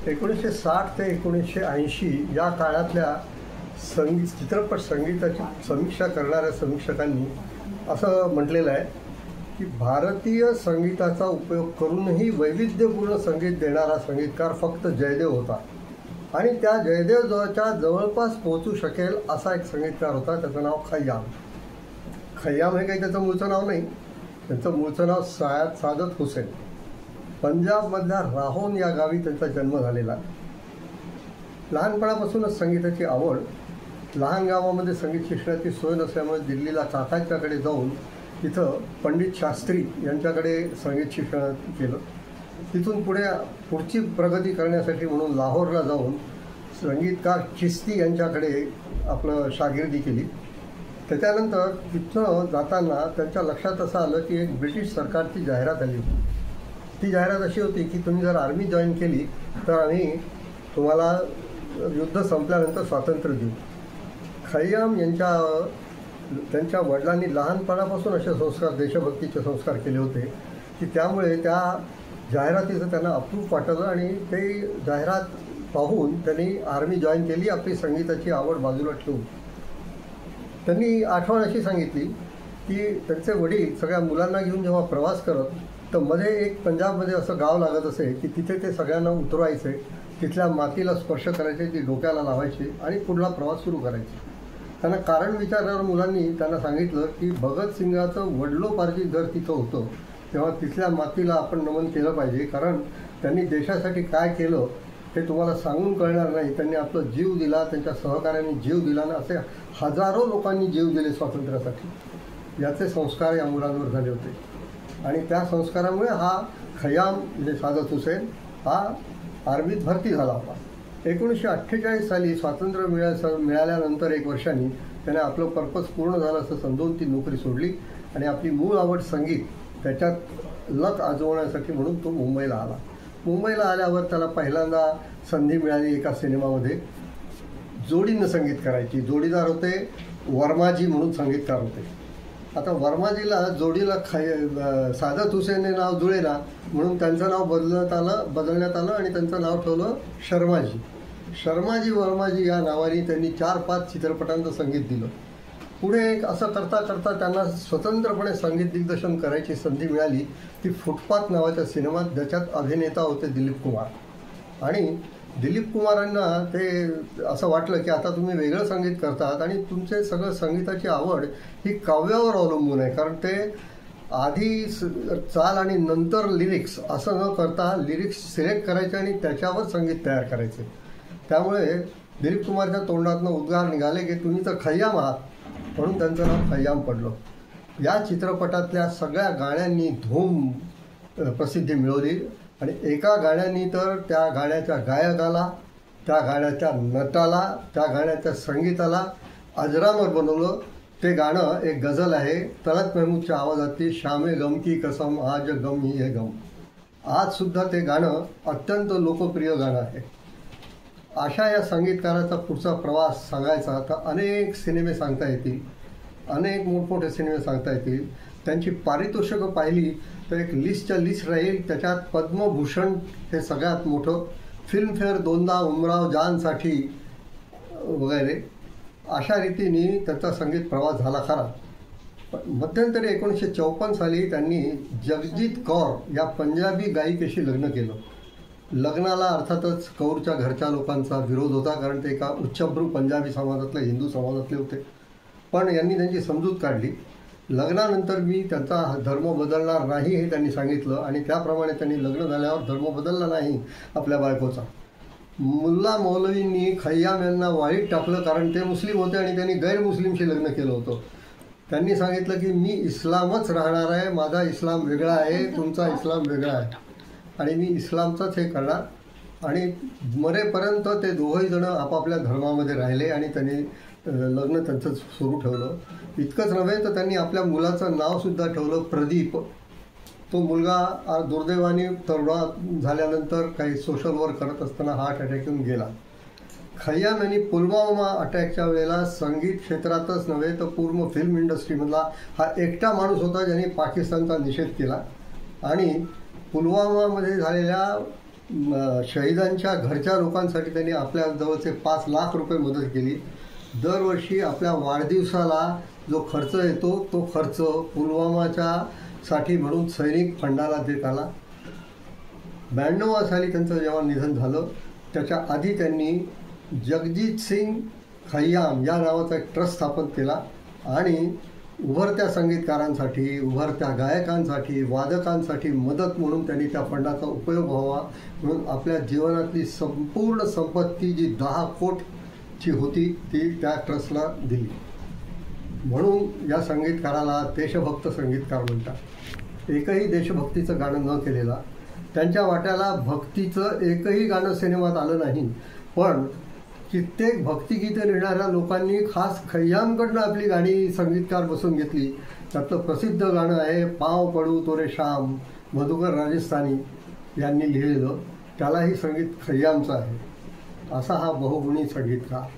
1960 ते 1980 या काळातल्या चित्रपट संगीताची समीक्षा करणाऱ्या समीक्षकांनी असं म्हटलेलं आहे की भारतीय संगीताचा उपयोग करूनही वैविध्यपूर्ण संगीत देणारा संगीतकार फक्त जयदेव होता आणि त्या जयदेवच्या जवळपास पोहोचू शकेल असा एक संगीतकार होता. त्याचं नाव खय्याम. खय्याम हे काही त्याचं मूळचं नाव नाही. त्यांचं मूळचं नाव सादत हुसेन. पंजाबमधल्या राहोन या गावी त्यांचा जन्म झालेला. लहानपणापासूनच संगीताची आवड. लहान गावामध्ये संगीत शिक्षणाची सोय नसल्यामुळे दिल्लीला काकांच्याकडे जाऊन तिथं पंडित शास्त्री यांच्याकडे संगीत शिक्षण केलं. तिथून पुढची प्रगती करण्यासाठी म्हणून लाहोरला जाऊन संगीतकार चिश्ती यांच्याकडे आपलं शागिर्दी केली. त्याच्यानंतर तिथनं जाताना त्यांच्या लक्षात असं आलं की एक ब्रिटिश सरकारची जाहिरात आली होती. ती जाहिरात अशी होती की तुम्ही जर आर्मी जॉईन केली तर आम्ही तुम्हाला युद्ध संपल्यानंतर स्वातंत्र्य देऊ. खय्याम त्यांच्या वडिलांनी लहानपणापासून असे संस्कार, देशभक्तीचे संस्कार केले होते की त्यामुळे त्या जाहिरातीचं त्यांना अप्रूप वाटलं आणि ते जाहिरात पाहून त्यांनी आर्मी जॉईन केली. आपली संगीताची आवड बाजूला ठेवून त्यांनी आठवण अशी सांगितली की त्यांचे वडील सगळ्या मुलांना घेऊन जेव्हा प्रवास करत तर मध्ये एक पंजाबमध्ये असं गाव लागत असे की तिथे ते सगळ्यांना उतरवायचे, तिथल्या मातीला स्पर्श करायचे, ती डोक्याला लावायचे आणि पुढला प्रवास सुरू करायचे. त्यांना कारण विचारणाऱ्या मुलांनी त्यांना सांगितलं की भगतसिंगाचं वडिलोपार्जित घर तिथं होतं, तेव्हा तिथल्या मातीला आपण नमन केलं पाहिजे, कारण त्यांनी देशासाठी काय केलं हे तुम्हाला सांगून कळणार नाही. त्यांनी आपला जीव दिला, त्यांच्या सहकार्याने जीव दिला आणि असे हजारो लोकांनी जीव दिले स्वातंत्र्यासाठी. याचे संस्कार या मुलांवर झाले होते आणि त्या संस्कारामुळे हा खय्याम म्हणजे सादत हुसेन हा आर्मीत भरती झाला होता. 1948 साली स्वातंत्र्य मिळाल्यानंतर 1 वर्षांनी त्याने आपलं पर्पज पूर्ण झालं असं समजून ती नोकरी सोडली आणि आपली मूळ आवड संगीत त्याच्यात लत आजवण्यासाठी म्हणून तो मुंबईला आला. मुंबईला आल्यावर त्याला पहिल्यांदा संधी मिळाली एका सिनेमामध्ये जोडीनं संगीत करायची. जोडीदार होते वर्माजी म्हणून संगीतकार होते. आता वर्माजीला जोडीला सादत हुसेन हे नाव जुळेना म्हणून त्यांचं नाव बदलण्यात आलं आणि त्यांचं नाव ठेवलं शर्माजी. शर्माजी वर्माजी या नावाने त्यांनी 4-5 चित्रपटांचं संगीत दिलं. पुढे असं करता करता त्यांना स्वतंत्रपणे संगीत दिग्दर्शन करायची संधी मिळाली. ती फुटपाथ नावाच्या सिनेमात, ज्याच्यात अभिनेता होते दिलीप कुमार. आणि दिलीप कुमारांना ते असं वाटलं की आता तुम्ही वेगळं संगीत करतात आणि तुमचे सगळं संगीताची आवड ही काव्यावर अवलंबून आहे, कारण ते आधी चाल आणि नंतर लिरिक्स असं न करता लिरिक्स सिलेक्ट करायचे आणि त्याच्यावर संगीत तयार करायचे. त्यामुळे दिलीप कुमारच्या तोंडातनं उद्गार निघाले की तुम्ही तर खय्याम आहात, म्हणून त्यांचं नाव खय्याम पडलं. या चित्रपटातल्या सगळ्या गाण्यांनी धूम प्रसिद्धी मिळवली आणि एका गाण्यानी तर त्या गाण्याच्या गायकाला, त्या गाण्याच्या नटाला, त्या गाण्याच्या संगीताला अजरामर बनवलं. ते गाणं एक गझल आहे तलत महमूदच्या आवाजातली, शामे गम की कसम आज गम ही है गम. आजसुद्धा ते गाणं अत्यंत लोकप्रिय गाणं आहे. अशा या संगीतकाराचा पुढचा प्रवास सांगायचा तर अनेक सिनेमे सांगता येतील, अनेक मोठमोठे सिनेमे सांगता येतील. त्यांची पारितोषिकं पाहिली तर एक लिस्टच्या लिस्ट राहील. त्याच्यात पद्मभूषण हे सगळ्यात मोठं, फिल्मफेअर 2दा उमराव जानसाठी वगैरे अशा रीतीने त्याचा संगीत प्रवास झाला खरा. मध्यंतरी 1954 साली त्यांनी जगजीत कौर या पंजाबी गायिकेशी लग्न केलं. लग्नाला अर्थातच कौरच्या घरच्या लोकांचा विरोध होता, कारण ते एका उच्चभ्रू पंजाबी समाजातले, हिंदू समाजातले होते. पण यांनी त्यांची समजूत काढली. लग्नानंतर मी त्यांचा धर्म बदलणार नाही हे त्यांनी सांगितलं आणि त्याप्रमाणे त्यांनी लग्न झाल्यावर धर्म बदलला नाही आपल्या बायकोचा. मुल्ला मौलवींनी खय्याम यांना वाईट टाकलं, कारण ते मुस्लिम होते आणि त्यांनी गैरमुस्लिमशी लग्न केलं होतं. त्यांनी सांगितलं की मी इस्लामच राहणार आहे, माझा इस्लाम वेगळा आहे, तुमचा इस्लाम वेगळा आहे आणि मी इस्लामचंच हे करणार. आणि मरेपर्यंत ते दोघंही जण आपापल्या धर्मामध्ये राहिले आणि त्यांनी लग्न त्यांचं सुरू ठेवलं. इतकंच नव्हे तर त्यांनी आपल्या मुलाचं नावसुद्धा ठेवलं प्रदीप. तो मुलगा दुर्दैवाने तरुणा झाल्यानंतर काही सोशल वर्क करत असताना हार्ट अटॅक येऊन गेला. खय्याम यांनी पुलवामा अटॅकच्या वेळेला संगीत क्षेत्रातच नव्हे तर पूर्ण फिल्म इंडस्ट्रीमधला हा एकटा माणूस होता ज्यांनी पाकिस्तानचा निषेध केला आणि पुलवामामध्ये झालेल्या शहीदांच्या घरच्या लोकांसाठी त्यांनी आपल्या जवळचे 5 लाख रुपये मदत केली. दरवर्षी आपल्या वाढदिवसाला जो खर्च येतो तो खर्च पुलवामाच्या साठी म्हणून सैनिक फंडाला देत आला. 92 साली त्यांचं जेव्हा निधन झालं त्याच्या आधी त्यांनी जगजीत सिंग खय्याम या नावाचा एक ट्रस्ट स्थापन केला आणि उभरत्या संगीतकारांसाठी, उभरत्या गायकांसाठी, वादकांसाठी मदत म्हणून त्यांनी त्या फंडाचा उपयोग व्हावा म्हणून आपल्या जीवनातली संपूर्ण संपत्ती जी 10 कोटीची होती ती त्या ट्रस्टला दिली. म्हणून या संगीतकाराला देशभक्त संगीतकार म्हणतात. एकही देशभक्तीचं गाणं न केलेला, त्यांच्या वाट्याला भक्तीचं एकही गाणं सिनेमात आलं नाही, पण कित्येक भक्तिगीते लिहिणाऱ्या लोकांनी खास खय्यामकडनं आपली गाणी संगीतकार बसून घेतली. त्यातलं प्रसिद्ध गाणं आहे पाव पडू तोरे शाम, मधुकर राजस्थानी यांनी लिहिलेलं. त्यालाही संगीत खय्यामचं आहे. असा हा बहुगुणी संगीतकार.